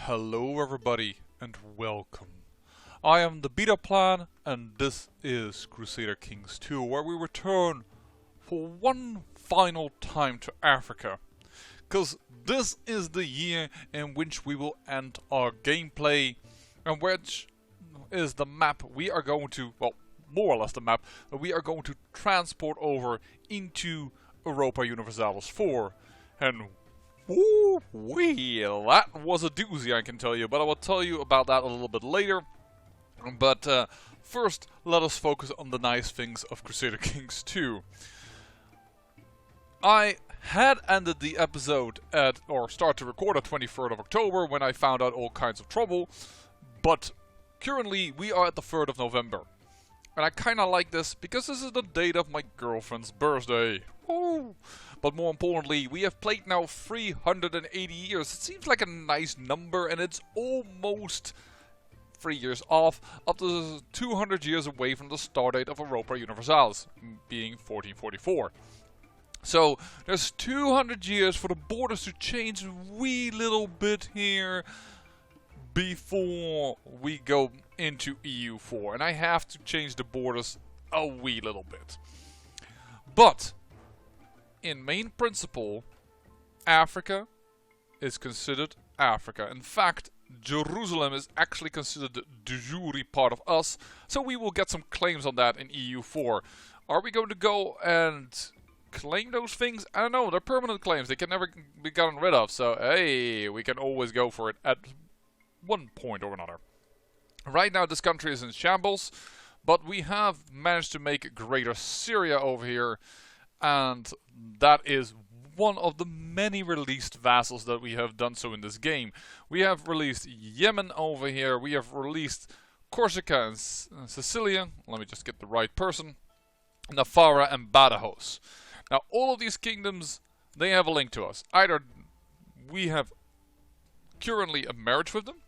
Hello everybody and welcome. I am the Beta Plan and this is Crusader Kings 2, where we return for one final time to Africa. Cause this is the year in which we will end our gameplay, and which is the map we are going to, well, more or less the map that we are going to transport over into Europa Universalis 4. And woo-wee, that was a doozy, I can tell you, but I will tell you about that a little bit later. But first, let us focus on the nice things of Crusader Kings 2. I had ended the episode at, or start to record at 23rd of October when I found out all kinds of trouble, but currently we are at the 3rd of November. And I kinda like this because this is the date of my girlfriend's birthday. Woo! But more importantly, we have played now 380 years. It seems like a nice number, and it's almost 3 years off, up to 200 years away from the start date of Europa Universalis, being 1444. So, there's 200 years for the borders to change a wee little bit here before we go into EU4. And I have to change the borders a wee little bit. But in main principle, Africa is considered Africa. In fact, Jerusalem is actually considered the de jure part of us, so we will get some claims on that in EU4. Are we going to go and claim those things? I don't know, they're permanent claims, they can never be gotten rid of, so hey, we can always go for it at one point or another. Right now this country is in shambles, but we have managed to make Greater Syria over here, and that is one of the many released vassals that we have done so in this game. We have released Yemen over here, we have released Corsica and Sicilia, let me just get the right person, Navarra and Badajoz. Now all of these kingdoms, they have a link to us. Either we have currently a marriage with them,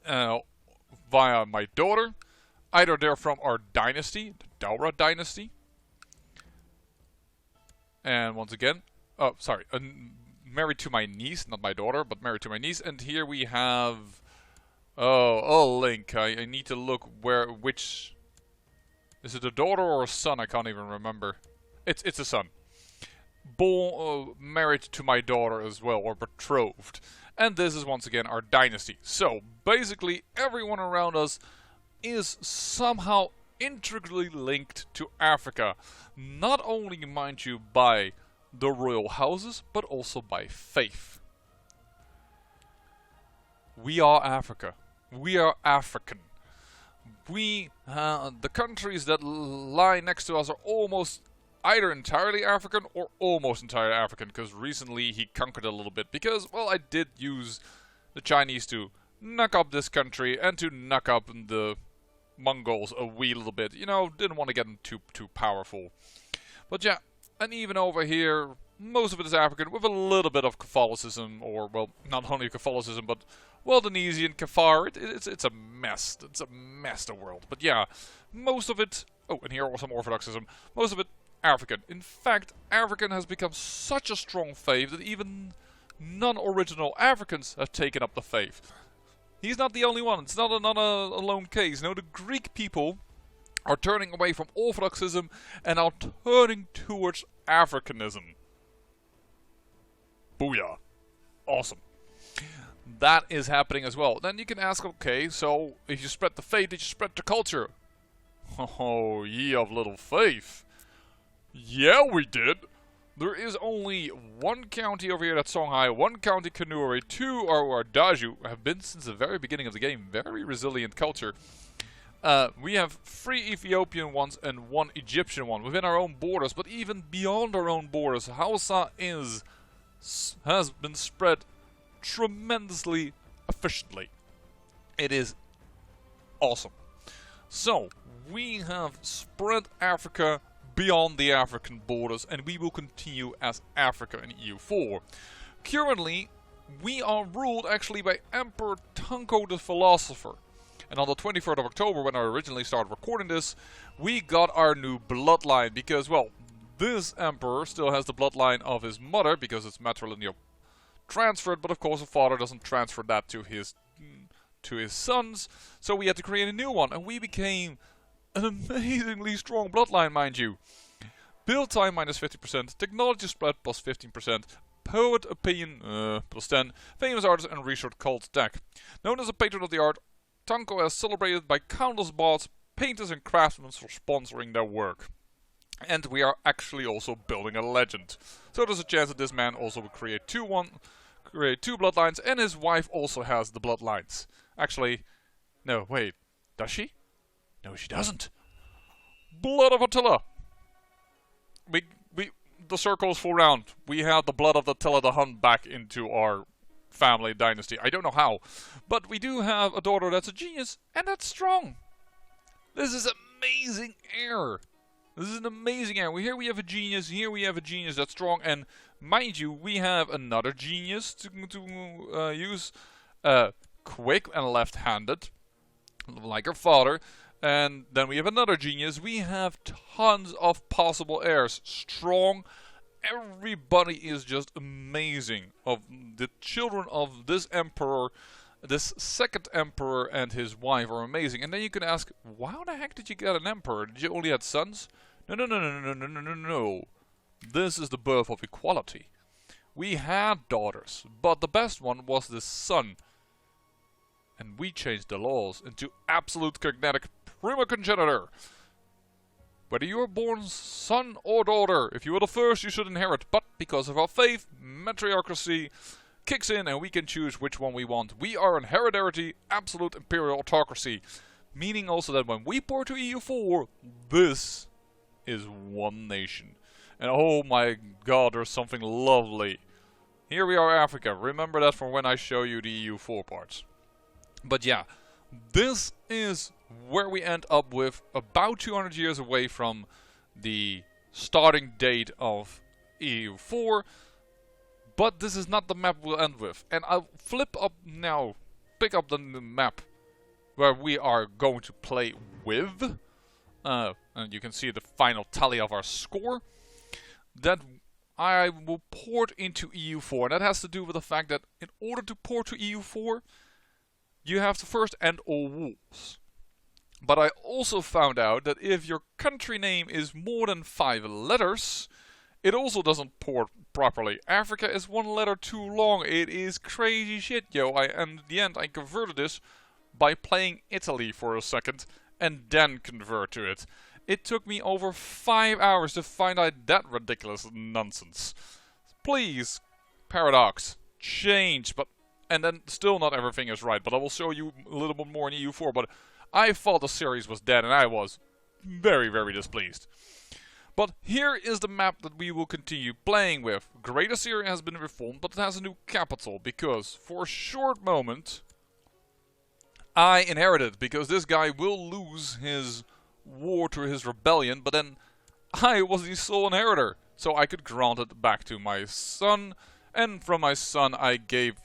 via my daughter, either they're from our dynasty, the Daura dynasty, and once again, married to my niece, not my daughter, but married to my niece. And here we have, a link. I need to look which, is it a daughter or a son? I can't even remember. It's a son. Married to my daughter as well, or betrothed. And this is once again our dynasty. So basically everyone around us is somehow intricately linked to Africa. Not only, mind you, by the royal houses, but also by faith. We are Africa. We are African. The countries that lie next to us are almost either entirely African or almost entirely African, because recently he conquered a little bit. Because, well, I did use the Chinese to knock up this country and to knock up the Mongols a wee little bit. You know, didn't want to get them too powerful. But yeah, and even over here, most of it is African with a little bit of Catholicism, or, well, not only Catholicism, but, well, Tunisian, Kafar. It's a mess. It's a mess, the world. But yeah, most of it, oh, and here also some Orthodoxism, most of it African. In fact, African has become such a strong faith that even non-original Africans have taken up the faith. He's not the only one. It's not a lone case. No, the Greek people are turning away from Orthodoxism and are turning towards Africanism. Booyah. Awesome. That is happening as well. Then you can ask, okay, so if you spread the faith, did you spread the culture? Oh, ye of little faith. Yeah, we did. There is only one county over here that's Songhai, one county Kanuri, two are Daju, have been since the very beginning of the game. Very resilient culture. We have 3 Ethiopian ones and 1 Egyptian one within our own borders, but even beyond our own borders, Hausa has been spread tremendously efficiently. It is awesome. So, we have spread Africa beyond the African borders, and we will continue as Africa in EU4. Currently, we are ruled actually by Emperor Tanko the Philosopher. And on the 23rd of October, when I originally started recording this, we got our new bloodline, because, well, this emperor still has the bloodline of his mother, because it's matrilineal transfer it, but of course the father doesn't transfer that to his sons, so we had to create a new one, and we became an amazingly strong bloodline, mind you. Build time minus 50%, technology spread plus 15%, poet opinion plus 10, famous artist and research cult tech. Known as a patron of the art, Tanko is celebrated by countless bots, painters and craftsmen for sponsoring their work. And we are actually also building a legend. So there's a chance that this man also will create two bloodlines, and his wife also has the bloodlines. Actually, no, wait, does she? No, she doesn't. Blood of Attila. The circle is full round. We have the blood of Attila the Hun back into our family dynasty. I don't know how, but we do have a daughter that's a genius, and that's strong. This is amazing heir. This is an amazing heir. Here we have a genius, here we have a genius that's strong, and mind you, we have another genius to use, quick and left-handed, like her father. And then we have another genius. We have tons of possible heirs. Strong. Everybody is just amazing. Of the children of this emperor, this second emperor and his wife are amazing. And then you can ask, how the heck did you get an emperor? Did you only have sons? No. This is the birth of equality. We had daughters, but the best one was the son. And we changed the laws into absolute cognatic primogeniture. Whether you are born son or daughter, if you are the first, you should inherit. But because of our faith, matriarchy kicks in and we can choose which one we want. We are an hereditary, absolute imperial autocracy. Meaning also that when we port to EU4, this is one nation. And oh my god, there's something lovely. Here we are, Africa. Remember that from when I show you the EU4 parts. But yeah, this is where we end up with about 200 years away from the starting date of EU4. But this is not the map we'll end with. And I'll flip up now, pick up the map where we are going to play with. And you can see the final tally of our score. That I will port into EU4. And that has to do with the fact that in order to port to EU4, you have to first end all wars. But I also found out that if your country name is more than 5 letters, it also doesn't port properly. Africa is 1 letter too long. It is crazy shit, yo. And in the end, I converted this by playing Italy for a second and then convert to it. It took me over 5 hours to find out that ridiculous nonsense. Please, Paradox, change. And then still not everything is right. But I will show you a little bit more in EU4. But I thought the series was dead and I was very, very displeased. But here is the map that we will continue playing with. Greater Syria has been reformed, but it has a new capital. Because for a short moment, I inherited. Because this guy will lose his war to his rebellion. But then I was the sole inheritor. So I could grant it back to my son. And from my son I gave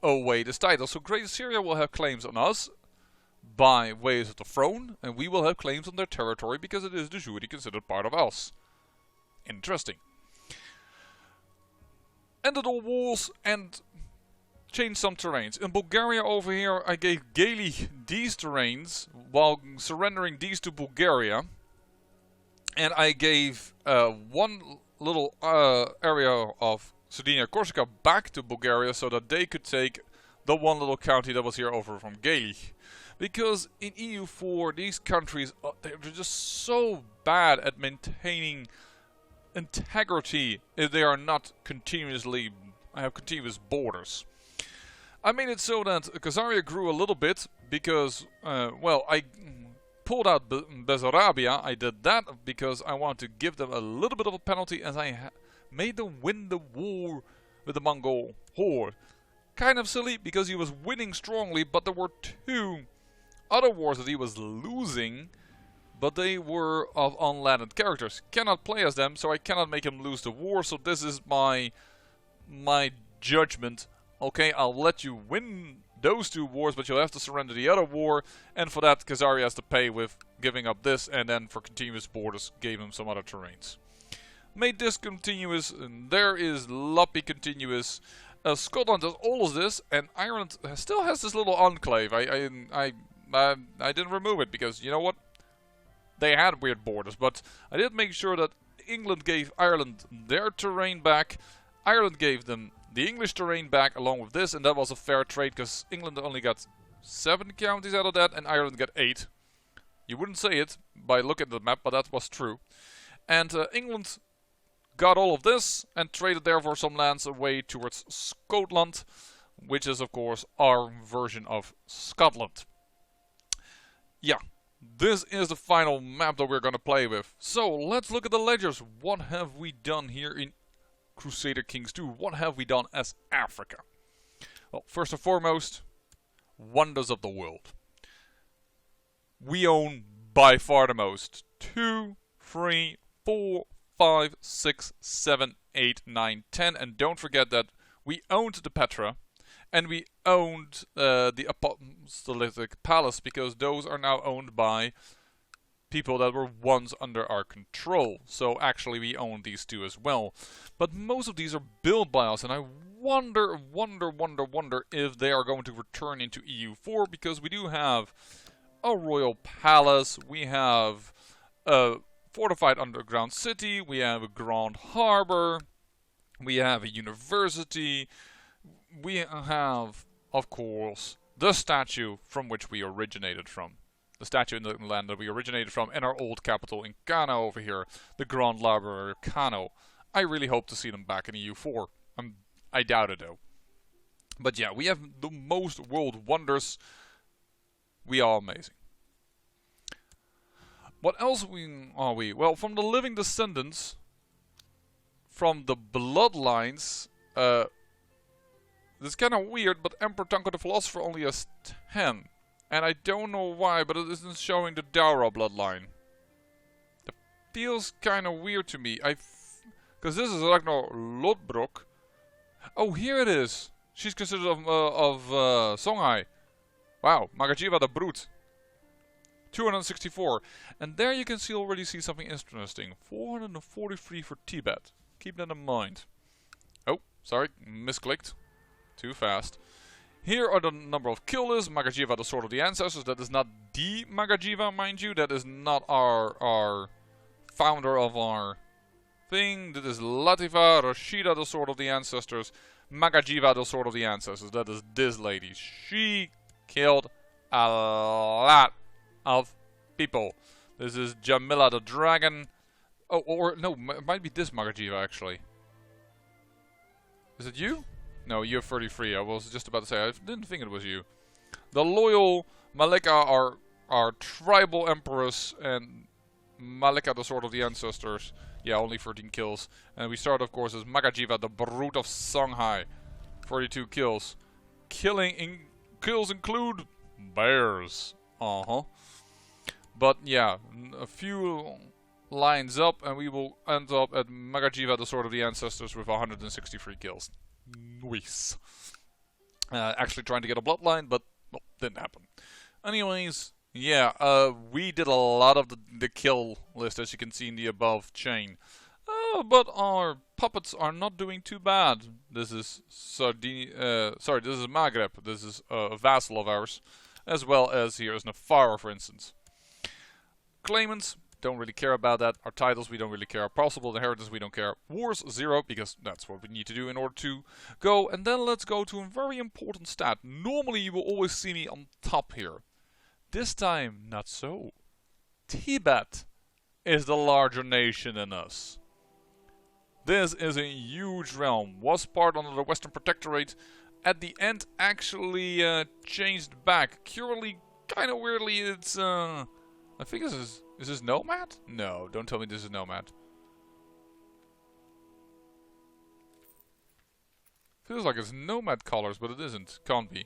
away this title. So Greater Syria will have claims on us by ways of the throne, and we will have claims on their territory because it is de jure considered part of us. Interesting. Ended all wars and changed some terrains. In Bulgaria over here I gave Gaeli these terrains while surrendering these to Bulgaria, and I gave one little area of Sardinia, Corsica back to Bulgaria so that they could take the one little county that was here over from Gaeli. Because in EU4, these countries, they're just so bad at maintaining integrity if they are not continuously, have continuous borders. I made it so that Khazaria grew a little bit because, well, I pulled out Bessarabia. I did that because I wanted to give them a little bit of a penalty as I made them win the war with the Mongol horde. Kind of silly because he was winning strongly, but there were 2 other wars that he was losing, but they were of unlanded characters. Cannot play as them, so I cannot make him lose the war, so this is my judgment. Okay, I'll let you win those 2 wars, but you'll have to surrender the other war, and for that Khazaria has to pay with giving up this, and then for continuous borders gave him some other terrains. Made this continuous, and there is Lapi continuous, Scotland has all of this, and Ireland still has this little enclave. I didn't remove it because, you know what? They had weird borders, but I did make sure that England gave Ireland their terrain back. Ireland gave them the English terrain back along with this, and that was a fair trade because England only got 7 counties out of that, and Ireland got 8. You wouldn't say it by looking at the map, but that was true. And England got all of this and traded therefore some lands away towards Scotland, which is of course our version of Scotland. Yeah, this is the final map that we're going to play with. So let's look at the ledgers. What have we done here in Crusader Kings 2? What have we done as Africa? Well, first and foremost, wonders of the world. We own by far the most. 2, 3, 4, 5, 6, 7, 8, 9, 10. And don't forget that we owned the Petra. And we owned the Apostolic Palace, because those are now owned by people that were once under our control. So actually we own these two as well. But most of these are built by us, and I wonder if they are going to return into EU4, because we do have a royal palace, we have a fortified underground city, we have a grand harbor, we have a university. We have, of course, the statue from which we originated from. The statue in the land that we originated from, and our old capital in Kano over here, the Grand Library of Kano. I really hope to see them back in EU4. I doubt it though. But yeah, we have the most world wonders. We are amazing. What else are we? Well, from the living descendants, from the bloodlines, this is kind of weird, but Emperor Tanko the Philosopher only has 10. And I don't know why, but it isn't showing the Daura bloodline. That feels kind of weird to me. Because this is Ragnar Lodbrok. Oh, here it is. She's considered of Songhai. Wow, Magajiva the Brute. 264. And there you can already see something interesting. 443 for Tibet. Keep that in mind. Oh, sorry, misclicked. Too fast. Here are the number of kill lists. Magajiva, the Sword of the Ancestors. That is not the Magajiva, mind you. That is not our founder of our thing. That is Lativa, Rashida, the Sword of the Ancestors. Magajiva, the Sword of the Ancestors. That is this lady. She killed a lot of people. This is Jamila the Dragon. Oh, or no, it might be this Magajiva actually. Is it you? No, you're 33. I was just about to say, I didn't think it was you. The loyal Malika are tribal emperors, and Malika, the Sword of the Ancestors. Yeah, only 13 kills. And we start, of course, as Magajiva, the Brute of Songhai. 42 kills. Kills include bears. But yeah, a few lines up, and we will end up at Magajiva, the Sword of the Ancestors, with 163 kills. Nice. Actually trying to get a bloodline, but well, didn't happen. Anyways, yeah, we did a lot of the kill list, as you can see in the above chain. But our puppets are not doing too bad. This is this is Maghreb. This is a vassal of ours, as well as here is Nafara, for instance. Claimants, don't really care about that. Our titles, we don't really care. Our possible inheritance, we don't care. Wars, 0, because that's what we need to do in order to go. And then let's go to a very important stat. Normally you will always see me on top here. This time, not so. Tibet is the larger nation than us. This is a huge realm. Was part under the Western Protectorate. At the end, actually changed back. Currently, kind of weirdly, it's I think is this Nomad? No, don't tell me this is Nomad. Feels like it's Nomad colors, but it isn't. Can't be.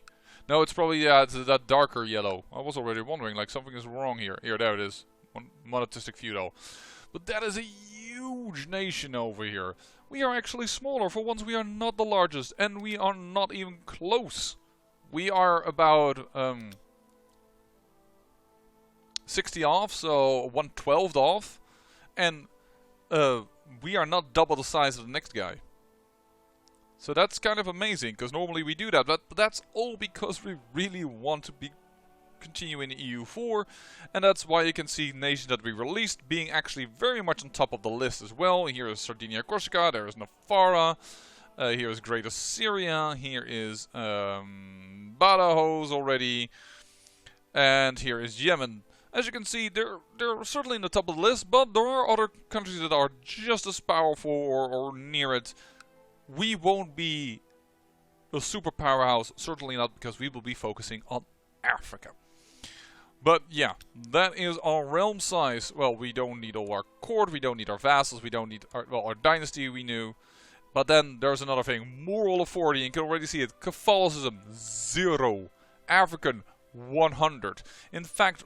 No, it's probably, yeah, it's that darker yellow. I was already wondering, like, something is wrong here. Here, there it is. Monotheistic feudal. But that is a huge nation over here. We are actually smaller. For once, we are not the largest. And we are not even close. We are about 60 off, so 1/12 off. And we are not double the size of the next guy. So that's kind of amazing, because normally we do that, but that's all because we really want to be continuing EU4, and that's why you can see nations that we released being actually very much on top of the list as well. Here is Sardinia, Corsica, there is Nafara, here is Greater Syria, here is Badajoz already, and here is Yemen. As you can see, they're certainly in the top of the list, but there are other countries that are just as powerful or near it. We won't be a super powerhouse, certainly not, because we will be focusing on Africa. But yeah, that is our realm size. Well, we don't need all our court, we don't need our vassals, we don't need our dynasty we knew. But then there's another thing, moral authority, you can already see it. Catholicism, 0. African, 100. In fact,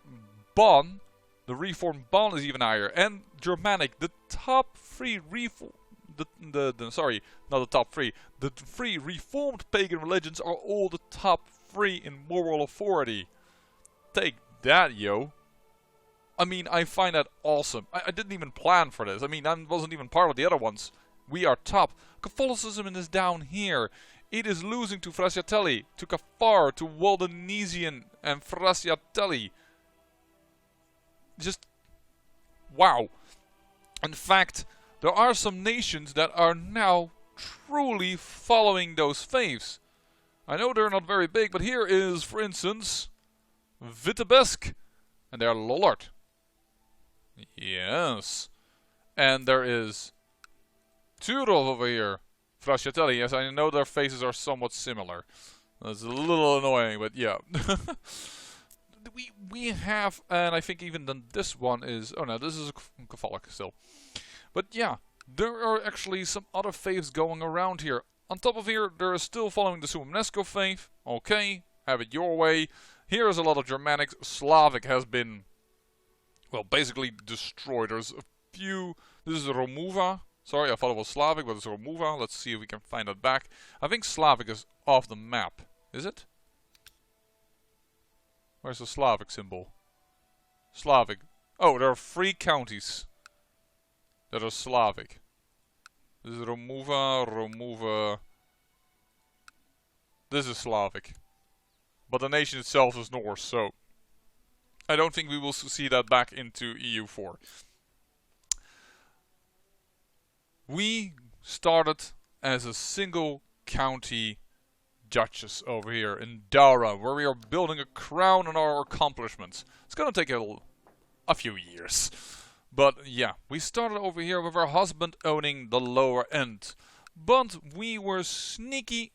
Bon, the reformed Bon is even higher. And Germanic, the top 3 reformed... sorry, not the top 3. The 3 reformed pagan religions are all the top 3 in moral authority. Take that, yo. I mean, I find that awesome. I didn't even plan for this. I mean, I wasn't even part of the other ones. We are top. Catholicism is down here. It is losing to Frascatelli, to Kafar, to Waldenesian and Frascatelli. Just wow. In fact, there are some nations that are now truly following those faiths. I know they're not very big, but here is, for instance, Vitebsk, and they're Lollard. Yes. And there is Turov over here. Frascatelli, yes, I know their faces are somewhat similar. That's a little annoying, but yeah. we have, and I think even then this one is, oh no, this is a Catholic still. But yeah, there are actually some other faiths going around here. On top of here, there is still following the Sumenesco faith. Okay, have it your way. Here is a lot of Germanic. Slavic has been, well, basically destroyed. There's a few. This is Romuva. Sorry, I thought it was Slavic, but it's Romuva. Let's see if we can find that back. I think Slavic is off the map. Is it? Where's the Slavic symbol? Slavic. Oh, there are 3 counties that are Slavic. This is Romuva. This is Slavic. But the nation itself is Norse, so I don't think we will see that back into EU4. We started as a single county duchess over here in Daura, where we are building a crown on our accomplishments. It's gonna take a few years. But yeah, we started over here with our husband owning the lower end. But we were sneaky,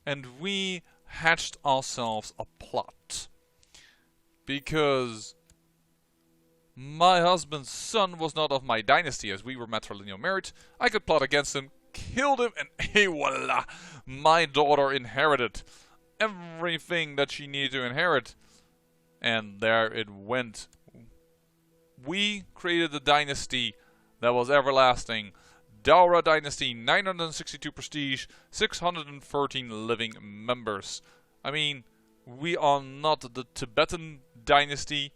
and we hatched ourselves a plot. Because my husband's son was not of my dynasty, as we were matrilineal married. I could plot against him, killed him, and hey voila! My daughter inherited everything that she needed to inherit. And there it went. We created a dynasty that was everlasting. Daura dynasty, 962 prestige, 613 living members. I mean, we are not the Tibetan dynasty,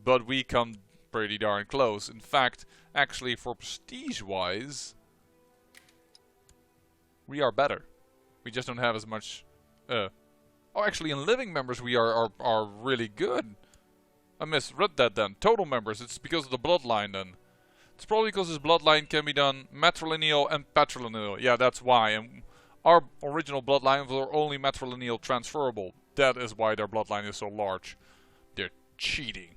but we come pretty darn close. In fact, actually for prestige-wise, we are better. We just don't have as much... oh, actually in living members we are really good. I misread that then. Total members, it's because of the bloodline then. It's probably because this bloodline can be done matrilineal and patrilineal. Yeah, that's why. And our original bloodlines were only matrilineal transferable. That is why their bloodline is so large. They're cheating.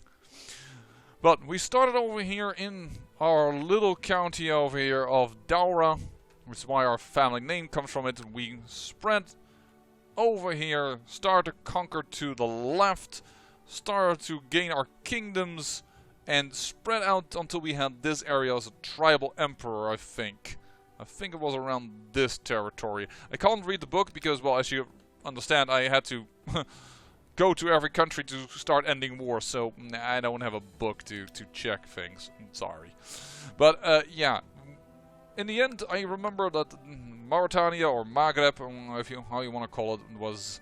But we started over here in our little county over here of Daura, which is why our family name comes from it. We spread over here, started to conquer to the left, started to gain our kingdoms, and spread out until we had this area as a tribal emperor, I think. I think it was around this territory. I can't read the book because, well, as you understand, I had to go to every country to start ending wars, so I don't have a book to check things. I'm sorry. But, yeah. In the end, I remember that Mauritania, or Maghreb, how you want to call it, was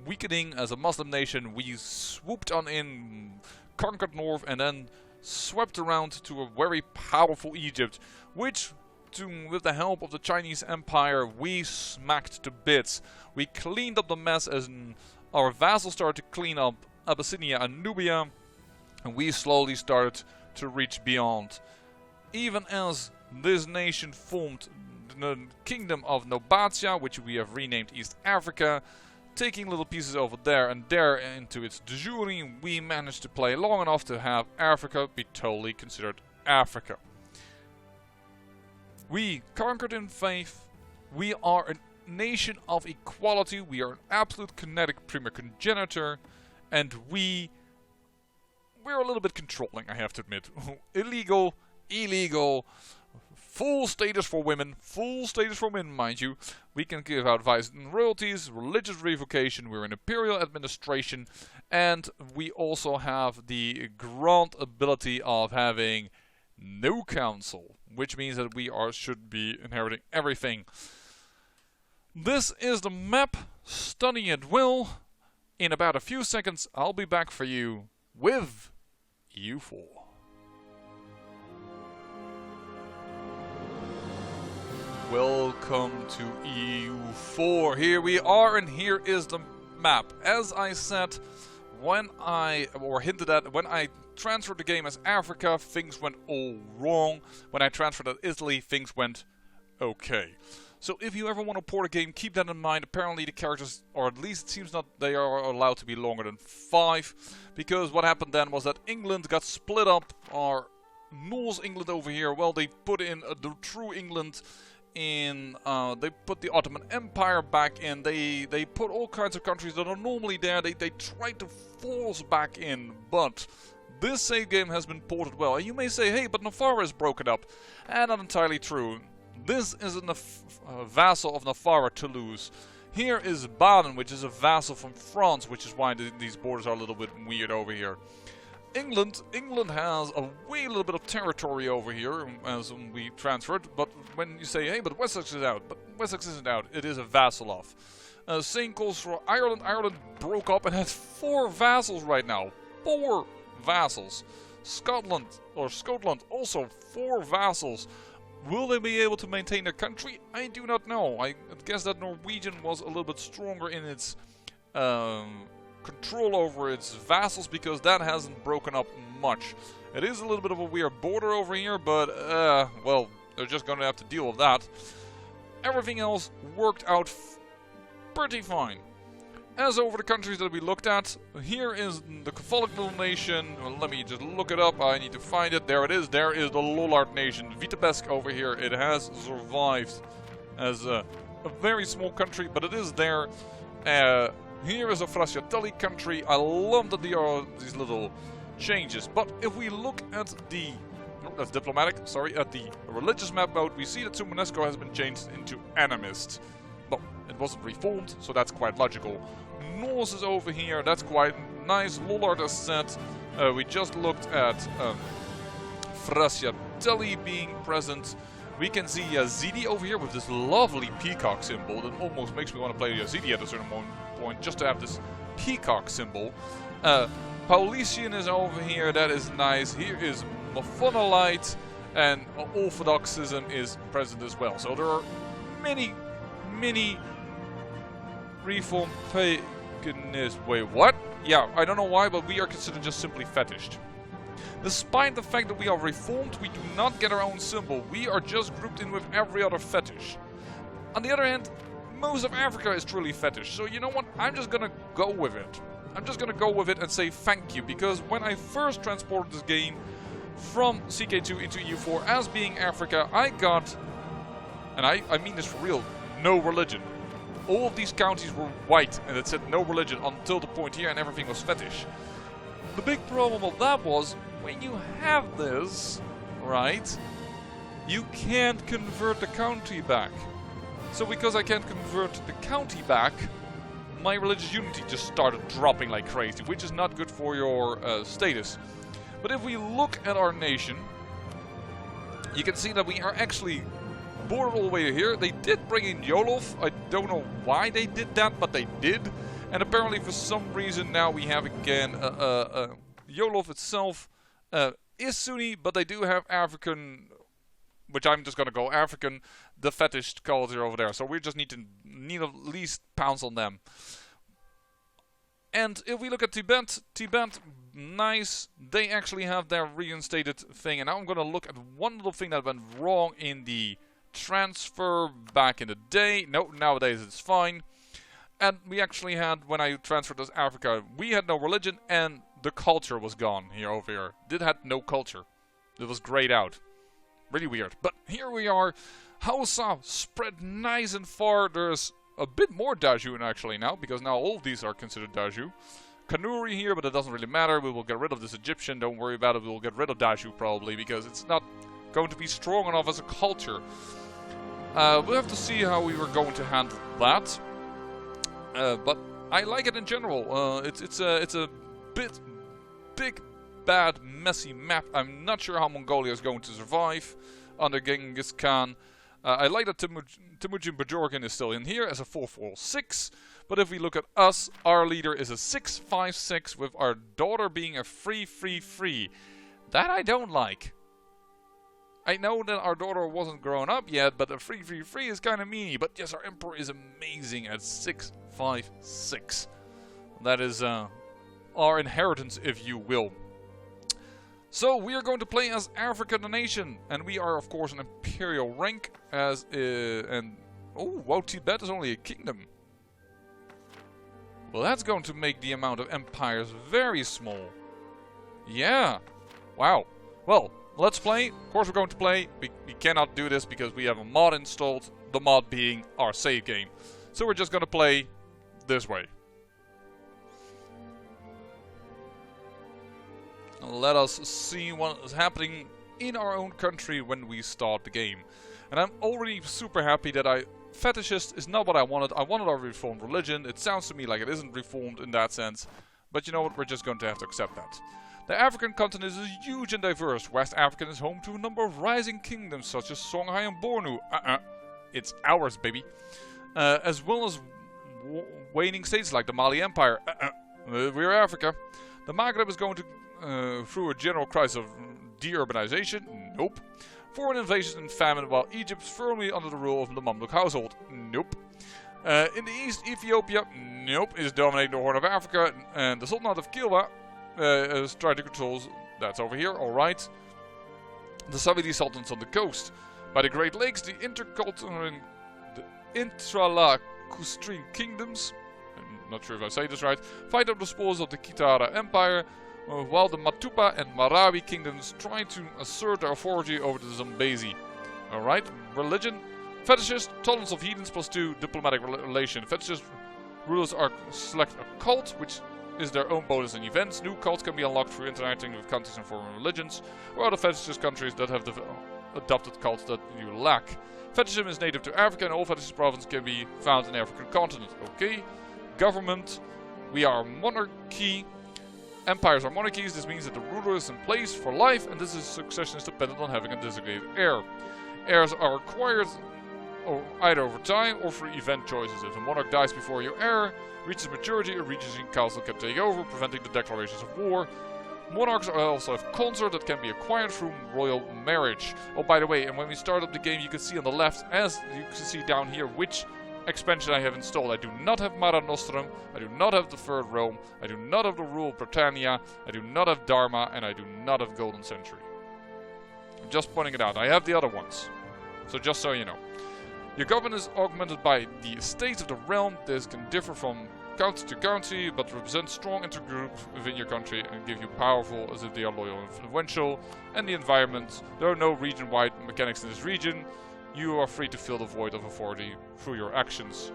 weakening as a Muslim nation. We swooped on in, conquered north, and then swept around to a very powerful Egypt, which with the help of the Chinese Empire, we smacked to bits. We cleaned up the mess as our vassals started to clean up Abyssinia and Nubia, and we slowly started to reach beyond. Even as this nation formed the Kingdom of Nobatia, which we have renamed East Africa, taking little pieces over there and there into its de jure, we managed to play long enough to have Africa be totally considered Africa. We conquered in faith. We are a nation of equality. We are an absolute kinetic primogenitor, and we're a little bit controlling, I have to admit. Illegal, full status for women, mind you. We can give out vice and royalties, religious revocation, we're an imperial administration, and we also have the grand ability of having no council, which means that we should be inheriting everything. This is the map. Study it well. In about a few seconds, I'll be back for you with EU4. Welcome to EU4. Here we are, and here is the map. As I said, hinted at, when I transferred the game as Africa, things went all wrong. When I transferred it as Italy, things went okay. So if you ever want to port a game, keep that in mind. Apparently the characters, or at least it seems that they are allowed to be longer than 5. Because what happened then was that England got split up. Our Norse England over here, well, they put in the true England in, they put the Ottoman Empire back in, they put all kinds of countries that are normally there, they tried to force back in, but this save game has been ported well. And you may say, hey, but Navarra is broken up. And not entirely true. This is a vassal of Navarra, Toulouse. Here is Baden, which is a vassal from France, which is why these borders are a little bit weird over here. England has a little bit of territory over here as we transferred, but when you say, hey, but Wessex is out, but Wessex isn't out, it is a vassal of. Same goes for Ireland. Ireland broke up and has 4 vassals right now. 4 vassals. Scotland, also 4 vassals. Will they be able to maintain their country? I do not know. I guess that Norwegian was a little bit stronger in its control over its vassals, because that hasn't broken up much. It is a little bit of a weird border over here, but well, they're just going to have to deal with that. Everything else worked out pretty fine. As over the countries that we looked at, here is the Catholic little nation. Well, let me just look it up. I need to find it. There it is. There is the Lollard nation. Vitebsk over here. It has survived as a very small country, but it is there. Here is a Frascatelli country. I love that there are these little changes. But if we look at the... that's diplomatic. Sorry, at the religious map mode, we see that Sumanesco has been changed into animist. But it wasn't reformed, so that's quite logical. Norse is over here. That's quite nice. Lollard is set. We just looked at Frascatelli being present. We can see Yazidi over here with this lovely peacock symbol that almost makes me want to play Yazidi at a certain point just to have this peacock symbol. Paulician is over here, that is nice. Here is Mafonolite, and Orthodoxism is present as well. So there are many reform paganism. Wait, what? Yeah, I don't know why, but we are considered just simply fetished. Despite the fact that we are reformed, we do not get our own symbol. We are just grouped in with every other fetish. On the other hand, most of Africa is truly fetish. So you know what? I'm just gonna go with it. I'm just gonna go with it and say thank you. Because when I first transported this game from CK2 into EU4 as being Africa, I got, and I mean this for real, no religion. All of these counties were white and it said no religion until the point here, and everything was fetish. The big problem of that was, when you have this, right, you can't convert the county back. So because I can't convert the county back, my religious unity just started dropping like crazy, which is not good for your status. But if we look at our nation, you can see that we are actually bordered all the way here. They did bring in Yolov. I don't know why they did that, but they did. And apparently for some reason now we have again Yolov itself is Sunni, but they do have African which I'm just gonna go African, the fetish culture over there. So we just need at least pounce on them. And if we look at Tibet, nice. They actually have their reinstated thing. And now I'm gonna look at one little thing that went wrong in the transfer back in the day. No, nowadays it's fine. And we actually had, when I transferred to Africa, we had no religion and the culture was gone here over here. It had no culture. It was grayed out. Really weird. But here we are. Hausa spread nice and far. There's a bit more Daju actually now, because now all of these are considered Daju. Kanuri here, but it doesn't really matter. We will get rid of this Egyptian. Don't worry about it. We will get rid of Daju probably, because it's not going to be strong enough as a culture. We'll have to see how we were going to handle that. But I like it in general. It's a bit big, bad, messy map. I'm not sure how Mongolia is going to survive under Genghis Khan. I like that Temujin Bajorgan is still in here as a 446. But if we look at us, our leader is a 656 with our daughter being a 333. That I don't like. I know that our daughter wasn't grown up yet, but a 333 is kind of meany. But yes, our emperor is amazing at 656. That is our inheritance, if you will. So we are going to play as Africa the nation, and we are of course an imperial rank. Oh wow, Tibet is only a kingdom. Well, that's going to make the amount of empires very small. Yeah. Wow. Well, let's play. Of course we're going to play. We cannot do this because we have a mod installed. The mod being our save game. So we're just going to play this way. Let us see what is happening in our own country when we start the game. And I'm already super happy that fetishist is not what I wanted. I wanted a reformed religion. It sounds to me like it isn't reformed in that sense. But you know what? We're just going to have to accept that. The African continent is huge and diverse. West Africa is home to a number of rising kingdoms such as Songhai and Bornu. It's ours, baby. As well as waning states like the Mali Empire. We're Africa. The Maghreb is going through a general crisis of deurbanization. Nope. Foreign invasion and famine, while Egypt is firmly under the rule of the Mamluk household. Nope. In the east, Ethiopia, nope, is dominating the Horn of Africa, and the Sultanate of Kilwa is trying to control. That's over here. All right. The Sabidi sultans on the coast. By the Great Lakes, the intralacustrine kingdoms, I'm not sure if I say this right, fight over the spoils of the Kitara Empire, while the Matupa and Marawi kingdoms try to assert their authority over the Zambezi. Alright, religion. Fetishist, tolerance of heathens +2, diplomatic relation. Fetishist rulers are select a cult, which is their own bonus and events. New cults can be unlocked through interacting with countries and foreign religions, or other fetishist countries that have adopted cults that you lack. Fetishism is native to Africa, and all fetishist provinces can be found in the African continent. Okay. Government. We are a monarchy. Empires are monarchies. This means that the ruler is in place for life, and this succession is dependent on having a designated heir. Heirs are acquired either over time or through event choices. If a monarch dies before your heir reaches maturity, a regency council can take over, preventing the declarations of war. Monarchs also have consort that can be acquired through royal marriage. Oh, by the way, and when we start up the game, you can see on the left, as you can see down here, which expansion I have installed. I do not have Mare Nostrum, I do not have the Third Realm, I do not have the Rule of Britannia, I do not have Dharma, and I do not have Golden Century. I'm just pointing it out. I have the other ones. So just so you know. Your government is augmented by the estates of the realm. This can differ from county to county, but represent strong intergroups within your country and give you powerful as if they are loyal and influential. And the environment. There are no region-wide mechanics in this region. You are free to fill the void of authority through your actions.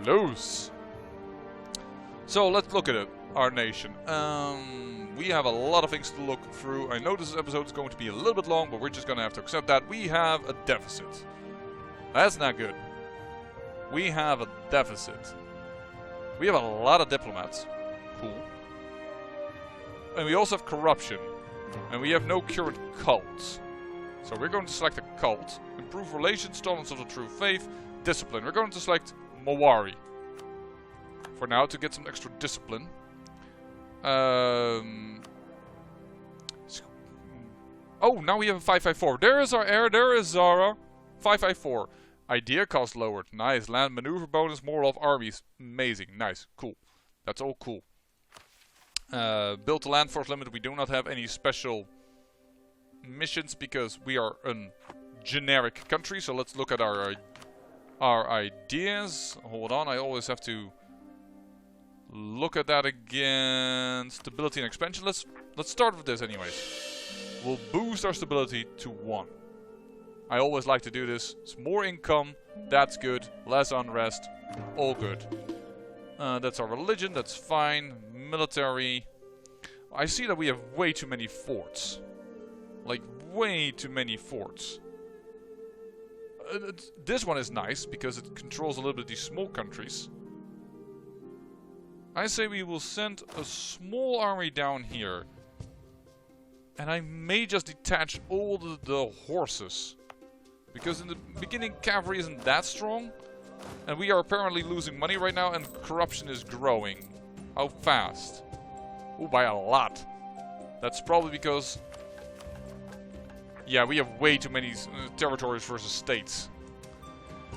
Close. So let's look at it. Our nation. We have a lot of things to look through. I know this episode is going to be a little bit long, but we're just going to have to accept that. We have a deficit. That's not good. We have a deficit. We have a lot of diplomats. Cool. And we also have corruption. And we have no current cults. So we're going to select a cult. Improve relations, tolerance of the true faith, discipline. We're going to select Mawari. For now, to get some extra discipline. Oh, now we have a 554. There is our heir. There is Zara. 554. Idea cost lowered. Nice. Land maneuver bonus. More of armies. Amazing. Nice. Cool. That's all cool. Build the land force limit. We do not have any special missions because we are a generic country. So let's look at our ideas. Hold on. I always have to look at that again. Stability and expansion. Let's start with this anyways. We'll boost our stability to 1. I always like to do this. It's more income. That's good. Less unrest. All good. That's our religion. That's fine. Military. I see that we have way too many forts. Like, way too many forts. This one is nice because it controls a little bit these small countries. I say we will send a small army down here. And I may just detach all the horses. Because in the beginning cavalry isn't that strong. And we are apparently losing money right now and corruption is growing. How fast? Oh, by a lot. That's probably because... yeah, we have way too many territories versus states.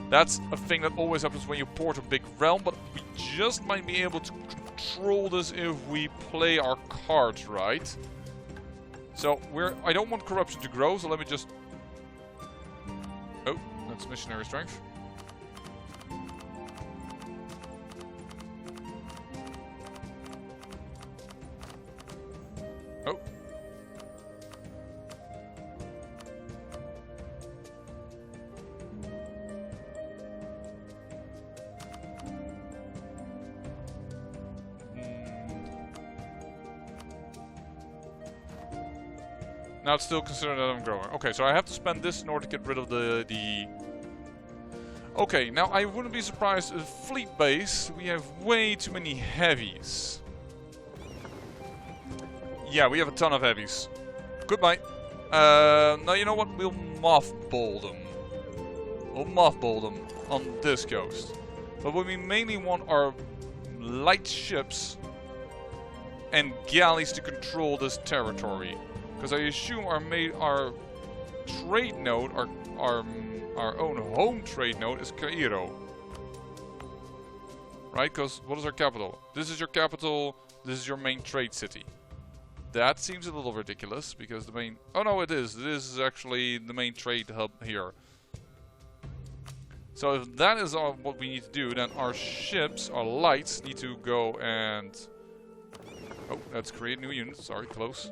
That's a thing that always happens when you port a big realm. But we just might be able to control this if we play our cards right. So, I don't want corruption to grow, so let me just... oh, that's missionary strength. Oh. Now it's still considered that I'm growing. Okay, so I have to spend this in order to get rid of the... okay, now I wouldn't be surprised if fleet base, we have way too many heavies. Yeah, we have a ton of heavies. Goodbye. Now you know what? We'll mothball them. We'll mothball them on this coast. But what we mainly want are light ships and galleys to control this territory. Because I assume our trade node, our own home trade node is Cairo. Right? Because what is our capital? This is your capital, this is your main trade city. That seems a little ridiculous because the main... oh no, it is. This is actually the main trade hub here. So if that is what we need to do, then our ships, our lights, need to go and... oh, let's create new units. Sorry, close.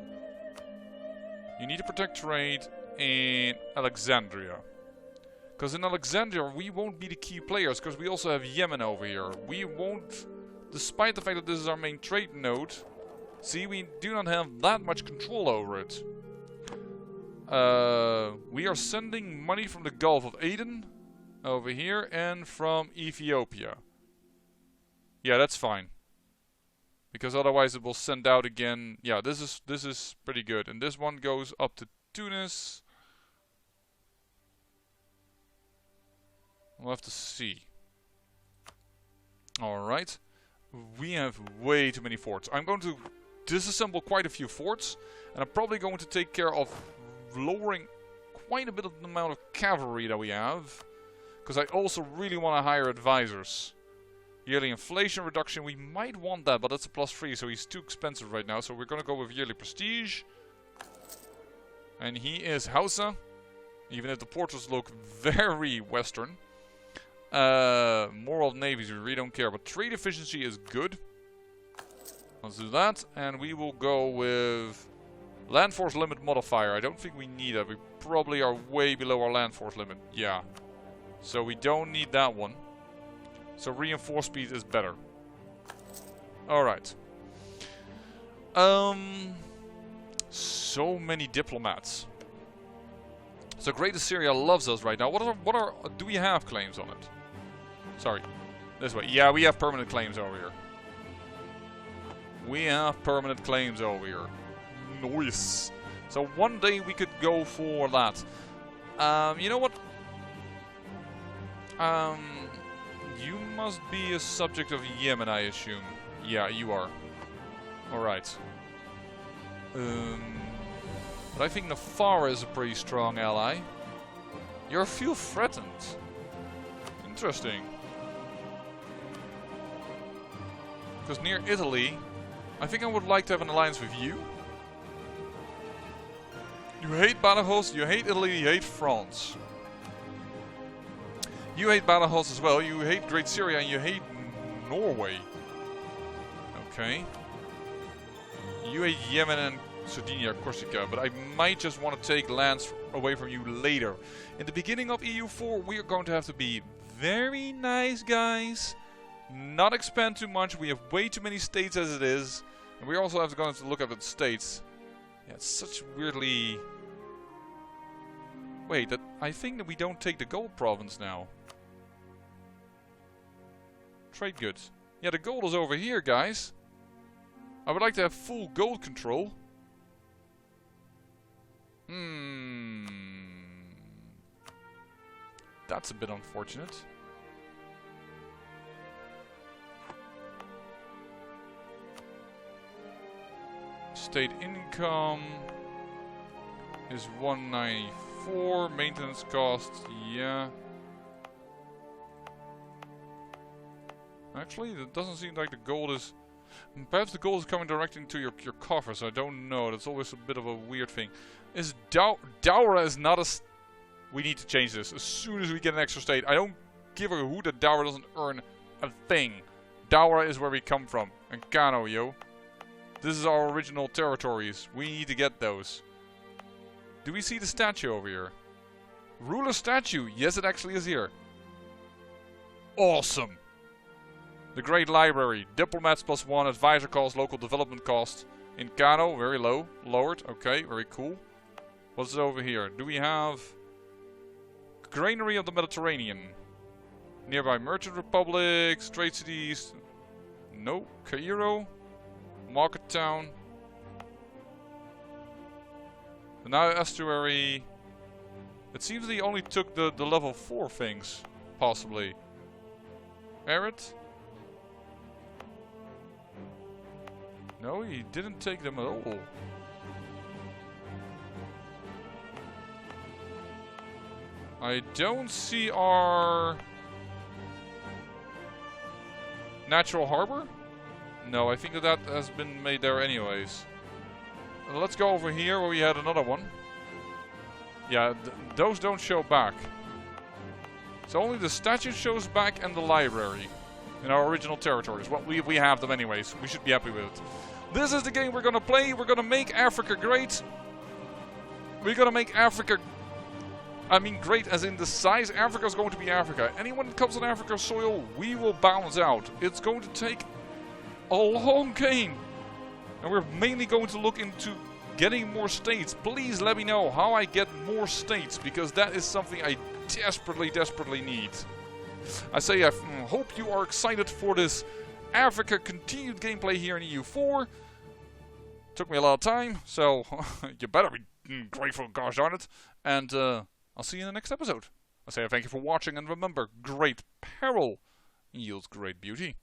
You need to protect trade in Alexandria. Because in Alexandria we won't be the key players, because we also have Yemen over here. We won't, despite the fact that this is our main trade node, see, we do not have that much control over it. We are sending money from the Gulf of Aden over here and from Ethiopia. Yeah, that's fine. Because otherwise it will send out again. Yeah, this is pretty good. And this one goes up to Tunis. We'll have to see. Alright. We have way too many forts. I'm going to disassemble quite a few forts. And I'm probably going to take care of lowering quite a bit of the amount of cavalry that we have. Because I also really want to hire advisors. Yearly inflation reduction, we might want that, but that's a +3, so he's too expensive right now. So we're going to go with yearly prestige. And he is Hausa, even if the portraits look very Western. Moral navies, we really don't care, but trade efficiency is good. Let's do that, and we will go with land force limit modifier. I don't think we need that. We probably are way below our land force limit. Yeah. So we don't need that one. So reinforce speed is better. Alright. So many diplomats. So Great Assyria loves us right now. What are do we have claims on it? Sorry. This way. Yeah, we have permanent claims over here. We have permanent claims over here. Nice. So one day we could go for that. You know what? You must be a subject of Yemen, I assume. Yeah, you are. Alright. But I think Navarre is a pretty strong ally. You feel threatened. Interesting. Because near Italy, I think I would like to have an alliance with you. You hate Badajoz, you hate Italy, you hate France. You hate Badajoz as well, you hate Great Syria, and you hate Norway. Okay. You hate Yemen and Sardinia, Corsica, but I might just want to take lands away from you later. In the beginning of EU4, we are going to have to be very nice, guys. Not expand too much. We have way too many states as it is. And we also have to go and look at the states. Yeah, it's such weirdly... Wait, I think that we don't take the gold province now. Trade goods. Yeah, the gold is over here, guys. I would like to have full gold control. That's a bit unfortunate. State income is 194. Maintenance costs, yeah. Actually, it doesn't seem like the gold is... Perhaps the gold is coming directly into your coffers. I don't know. That's always a bit of a weird thing. Is Daura is not a... We need to change this as soon as we get an extra state. I don't give a hoot that Daura doesn't earn a thing. Daura is where we come from. And Kano, yo. This is our original territories. We need to get those. Do we see the statue over here? Ruler statue. Yes, it actually is here. Awesome. The Great Library. Diplomats +1. Advisor cost. Local development cost. In Kano, very low. Lowered. Okay, very cool. What's over here? Do we have... Granary of the Mediterranean. Nearby Merchant Republics. Trade cities. No. Cairo. Market Town. The Nile Estuary. It seems that he only took the level 4 things. Possibly. Arid? No, he didn't take them at all. I don't see our... Natural Harbor? No, I think that has been made there anyways. Let's go over here where we had another one. Yeah, those don't show back. So only the statue shows back and the library. In our original territories. Well, we have them anyways. We should be happy with it. This is the game we're gonna play. We're gonna make Africa great. We're gonna make Africa... I mean great as in the size. Africa's going to be Africa. Anyone that comes on Africa's soil, we will bounce out. It's going to take a long game. And we're mainly going to look into getting more states. Please let me know how I get more states, because that is something I desperately need. I say I hope you are excited for this Africa continued gameplay here in EU4. Took me a lot of time, so you better be grateful, gosh darn it. And I'll see you in the next episode. I say thank you for watching, and remember, great peril yields great beauty.